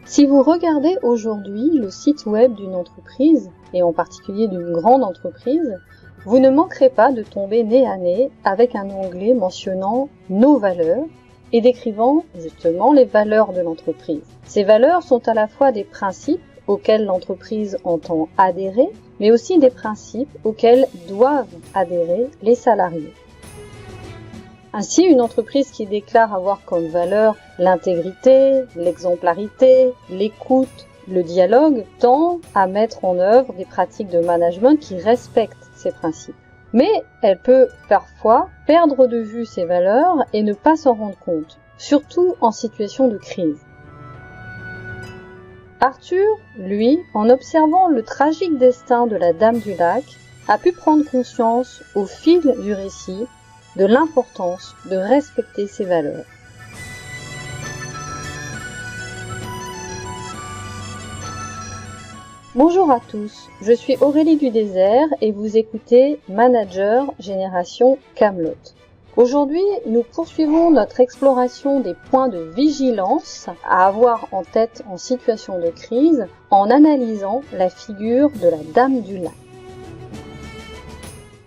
Si vous regardez aujourd'hui le site web d'une entreprise, et en particulier d'une grande entreprise, vous ne manquerez pas de tomber nez à nez avec un onglet mentionnant « Nos valeurs » et décrivant justement les valeurs de l'entreprise. Ces valeurs sont à la fois des principes auxquels l'entreprise entend adhérer, mais aussi des principes auxquels doivent adhérer les salariés. Ainsi, une entreprise qui déclare avoir comme valeur l'intégrité, l'exemplarité, l'écoute, le dialogue, tend à mettre en œuvre des pratiques de management qui respectent ces principes. Mais elle peut parfois perdre de vue ces valeurs et ne pas s'en rendre compte, surtout en situation de crise. Arthur, lui, en observant le tragique destin de la Dame du Lac, a pu prendre conscience au fil du récit de l'importance de respecter ces valeurs. Bonjour à tous, je suis Aurélie du Désert et vous écoutez Manager Génération Camelot. Aujourd'hui, nous poursuivons notre exploration des points de vigilance à avoir en tête en situation de crise en analysant la figure de la Dame du Lac.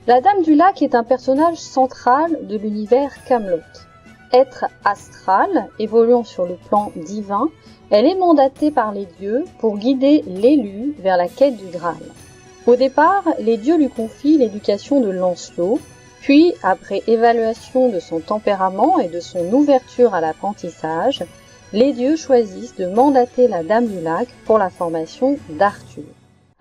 La Dame du Lac est un personnage central de l'univers Camelot. Être astral, évoluant sur le plan divin, elle est mandatée par les dieux pour guider l'élu vers la quête du Graal. Au départ, les dieux lui confient l'éducation de Lancelot, puis, après évaluation de son tempérament et de son ouverture à l'apprentissage, les dieux choisissent de mandater la Dame du Lac pour la formation d'Arthur.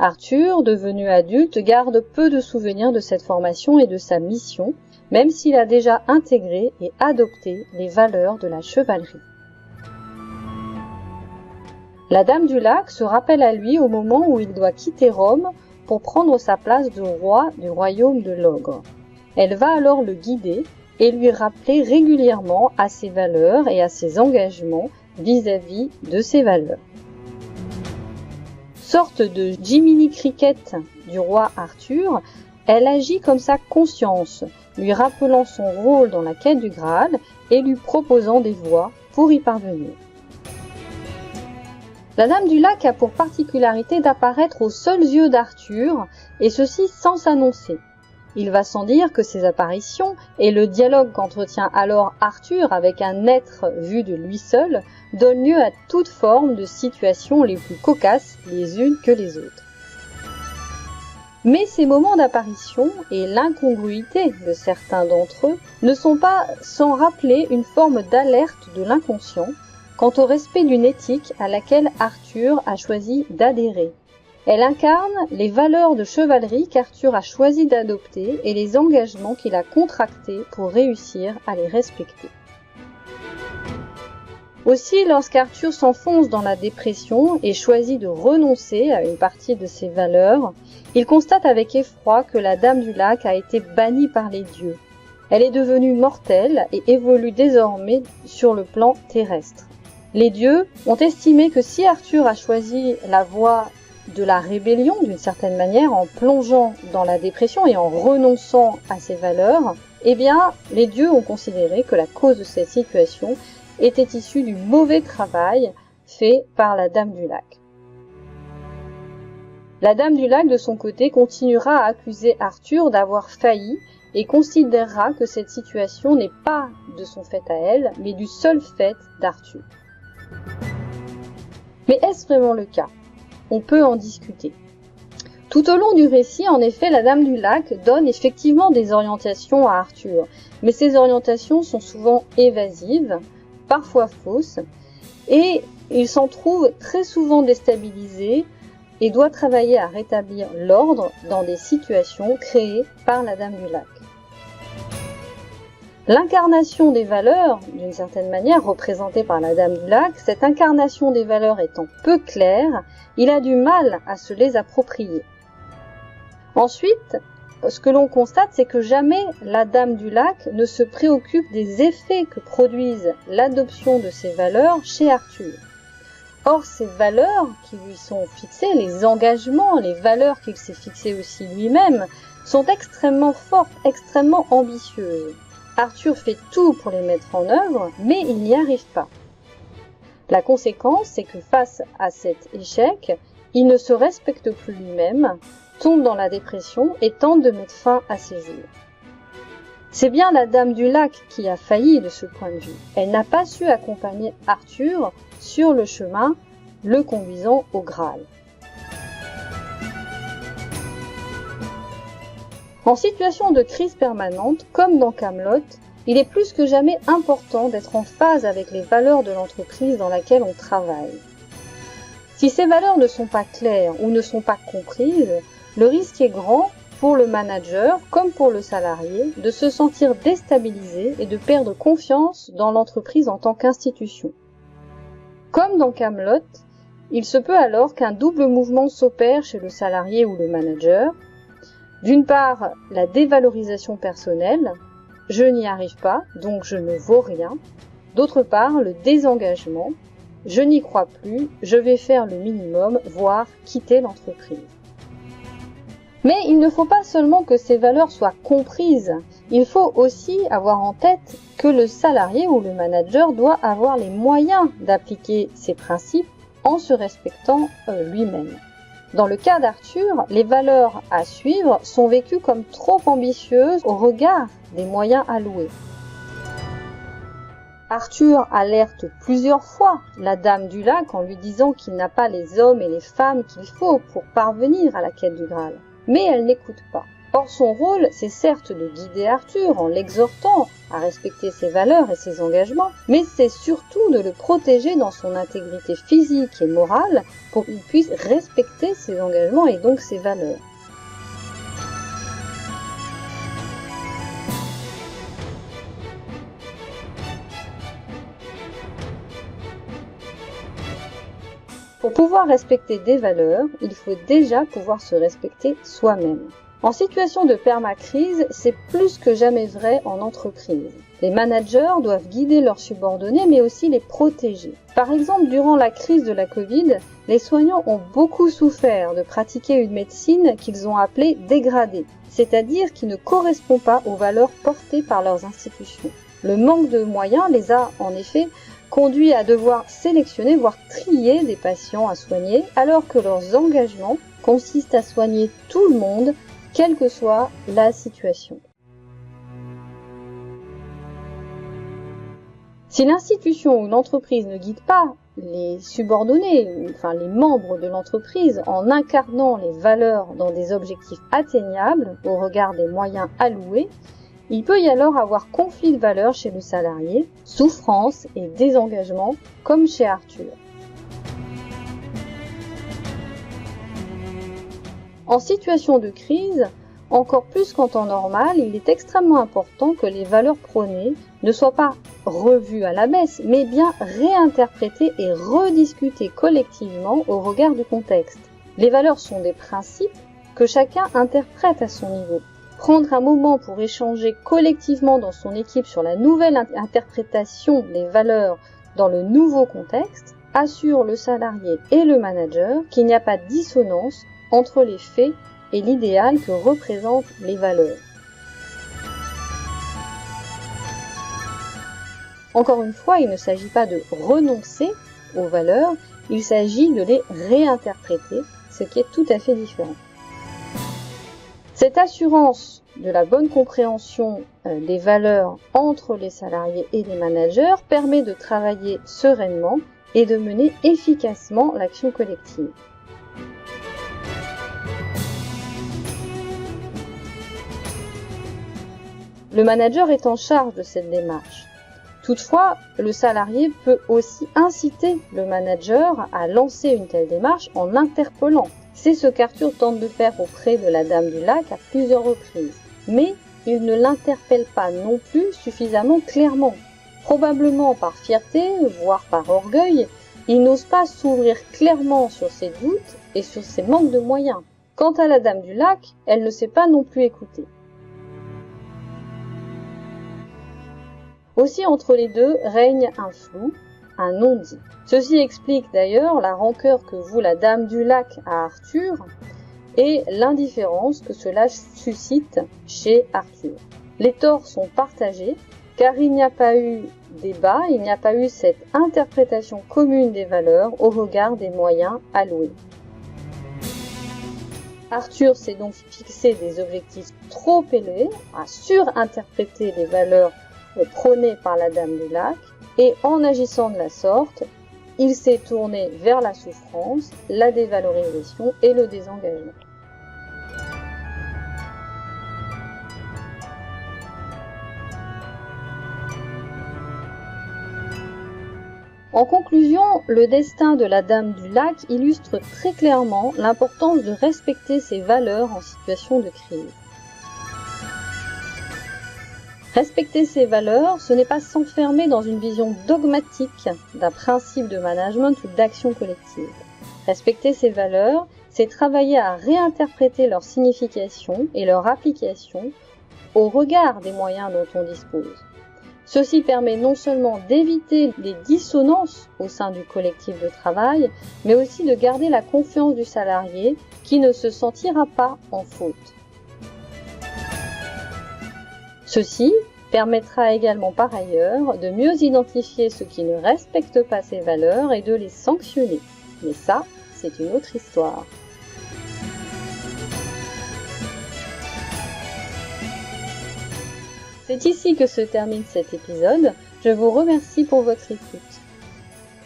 Arthur, devenu adulte, garde peu de souvenirs de cette formation et de sa mission, même s'il a déjà intégré et adopté les valeurs de la chevalerie. La Dame du Lac se rappelle à lui au moment où il doit quitter Rome pour prendre sa place de roi du royaume de l'Ogre. Elle va alors le guider et lui rappeler régulièrement à ses valeurs et à ses engagements vis-à-vis de ses valeurs. Sorte de Jiminy Cricket du roi Arthur, elle agit comme sa conscience, lui rappelant son rôle dans la quête du Graal et lui proposant des voies pour y parvenir. La Dame du Lac a pour particularité d'apparaître aux seuls yeux d'Arthur, et ceci sans s'annoncer. Il va sans dire que ces apparitions et le dialogue qu'entretient alors Arthur avec un être vu de lui seul donnent lieu à toute forme de situations les plus cocasses les unes que les autres. Mais ces moments d'apparition et l'incongruité de certains d'entre eux ne sont pas sans rappeler une forme d'alerte de l'inconscient quant au respect d'une éthique à laquelle Arthur a choisi d'adhérer. Elle incarne les valeurs de chevalerie qu'Arthur a choisi d'adopter et les engagements qu'il a contractés pour réussir à les respecter. Aussi, lorsqu'Arthur s'enfonce dans la dépression et choisit de renoncer à une partie de ses valeurs, il constate avec effroi que la Dame du Lac a été bannie par les dieux. Elle est devenue mortelle et évolue désormais sur le plan terrestre. Les dieux ont estimé que si Arthur a choisi la voie de la rébellion, d'une certaine manière, en plongeant dans la dépression et en renonçant à ses valeurs, eh bien, les dieux ont considéré que la cause de cette situation était issue du mauvais travail fait par la Dame du Lac. La Dame du Lac, de son côté, continuera à accuser Arthur d'avoir failli et considérera que cette situation n'est pas de son fait à elle, mais du seul fait d'Arthur. Mais est-ce vraiment le cas ? On peut en discuter. Tout au long du récit, en effet, la Dame du Lac donne effectivement des orientations à Arthur, mais ces orientations sont souvent évasives, parfois fausses, et il s'en trouve très souvent déstabilisé et doit travailler à rétablir l'ordre dans des situations créées par la Dame du Lac. L'incarnation des valeurs, d'une certaine manière, représentée par la Dame du Lac, cette incarnation des valeurs étant peu claire, il a du mal à se les approprier. Ensuite, ce que l'on constate, c'est que jamais la Dame du Lac ne se préoccupe des effets que produisent l'adoption de ces valeurs chez Arthur. Or, ces valeurs qui lui sont fixées, les engagements, les valeurs qu'il s'est fixées aussi lui-même, sont extrêmement fortes, extrêmement ambitieuses. Arthur fait tout pour les mettre en œuvre, mais il n'y arrive pas. La conséquence, c'est que face à cet échec, il ne se respecte plus lui-même, tombe dans la dépression et tente de mettre fin à ses jours. C'est bien la Dame du Lac qui a failli de ce point de vue. Elle n'a pas su accompagner Arthur sur le chemin le conduisant au Graal. En situation de crise permanente, comme dans Kaamelott, il est plus que jamais important d'être en phase avec les valeurs de l'entreprise dans laquelle on travaille. Si ces valeurs ne sont pas claires ou ne sont pas comprises, le risque est grand pour le manager comme pour le salarié de se sentir déstabilisé et de perdre confiance dans l'entreprise en tant qu'institution. Comme dans Kaamelott, il se peut alors qu'un double mouvement s'opère chez le salarié ou le manager. D'une part, la dévalorisation personnelle, je n'y arrive pas, donc je ne vaux rien. D'autre part, le désengagement, je n'y crois plus, je vais faire le minimum, voire quitter l'entreprise. Mais il ne faut pas seulement que ces valeurs soient comprises, il faut aussi avoir en tête que le salarié ou le manager doit avoir les moyens d'appliquer ces principes en se respectant lui-même. Dans le cas d'Arthur, les valeurs à suivre sont vécues comme trop ambitieuses au regard des moyens alloués. Arthur alerte plusieurs fois la Dame du Lac en lui disant qu'il n'a pas les hommes et les femmes qu'il faut pour parvenir à la quête du Graal. Mais elle n'écoute pas. Or son rôle, c'est certes de guider Arthur en l'exhortant à respecter ses valeurs et ses engagements, mais c'est surtout de le protéger dans son intégrité physique et morale pour qu'il puisse respecter ses engagements et donc ses valeurs. Pour pouvoir respecter des valeurs, il faut déjà pouvoir se respecter soi-même. En situation de permacrise, c'est plus que jamais vrai en entreprise. Les managers doivent guider leurs subordonnés, mais aussi les protéger. Par exemple, durant la crise de la Covid, les soignants ont beaucoup souffert de pratiquer une médecine qu'ils ont appelée dégradée, c'est-à-dire qui ne correspond pas aux valeurs portées par leurs institutions. Le manque de moyens les a, en effet, conduits à devoir sélectionner, voire trier des patients à soigner, alors que leurs engagements consistent à soigner tout le monde, quelle que soit la situation. Si l'institution ou l'entreprise ne guide pas les subordonnés, enfin les membres de l'entreprise, en incarnant les valeurs dans des objectifs atteignables au regard des moyens alloués, il peut y alors avoir conflit de valeurs chez le salarié, souffrance et désengagement, comme chez Arthur. En situation de crise, encore plus qu'en temps normal, il est extrêmement important que les valeurs prônées ne soient pas revues à la baisse, mais bien réinterprétées et rediscutées collectivement au regard du contexte. Les valeurs sont des principes que chacun interprète à son niveau. Prendre un moment pour échanger collectivement dans son équipe sur la nouvelle interprétation des valeurs dans le nouveau contexte assure le salarié et le manager qu'il n'y a pas de dissonance entre les faits et l'idéal que représentent les valeurs. Encore une fois, il ne s'agit pas de renoncer aux valeurs, il s'agit de les réinterpréter, ce qui est tout à fait différent. Cette assurance de la bonne compréhension des valeurs entre les salariés et les managers permet de travailler sereinement et de mener efficacement l'action collective. Le manager est en charge de cette démarche. Toutefois, le salarié peut aussi inciter le manager à lancer une telle démarche en l'interpellant. C'est ce qu'Arthur tente de faire auprès de la Dame du Lac à plusieurs reprises. Mais il ne l'interpelle pas non plus suffisamment clairement. Probablement par fierté, voire par orgueil, il n'ose pas s'ouvrir clairement sur ses doutes et sur ses manques de moyens. Quant à la Dame du Lac, elle ne sait pas non plus écouter. Aussi entre les deux règne un flou, un non-dit. Ceci explique d'ailleurs la rancœur que voue la Dame du Lac à Arthur et l'indifférence que cela suscite chez Arthur. Les torts sont partagés car il n'y a pas eu débat, il n'y a pas eu cette interprétation commune des valeurs au regard des moyens alloués. Arthur s'est donc fixé des objectifs trop élevés, a surinterprété les valeurs prônées par la Dame du Lac, et en agissant de la sorte, il s'est tourné vers la souffrance, la dévalorisation et le désengagement. En conclusion, le destin de la Dame du Lac illustre très clairement l'importance de respecter ses valeurs en situation de crise. Respecter ses valeurs, ce n'est pas s'enfermer dans une vision dogmatique d'un principe de management ou d'action collective. Respecter ses valeurs, c'est travailler à réinterpréter leur signification et leur application au regard des moyens dont on dispose. Ceci permet non seulement d'éviter les dissonances au sein du collectif de travail, mais aussi de garder la confiance du salarié qui ne se sentira pas en faute. Ceci permettra également par ailleurs de mieux identifier ceux qui ne respectent pas ces valeurs et de les sanctionner. Mais ça, c'est une autre histoire. C'est ici que se termine cet épisode. Je vous remercie pour votre écoute.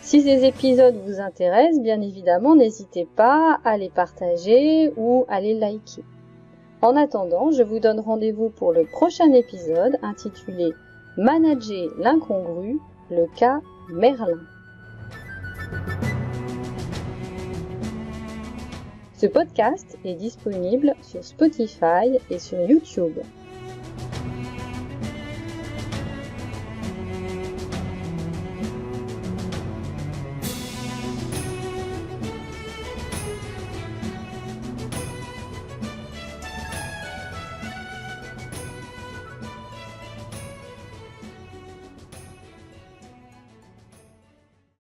Si ces épisodes vous intéressent, bien évidemment, n'hésitez pas à les partager ou à les liker. En attendant, je vous donne rendez-vous pour le prochain épisode intitulé « Manager l'incongru, le cas Merlin ». Ce podcast est disponible sur Spotify et sur YouTube.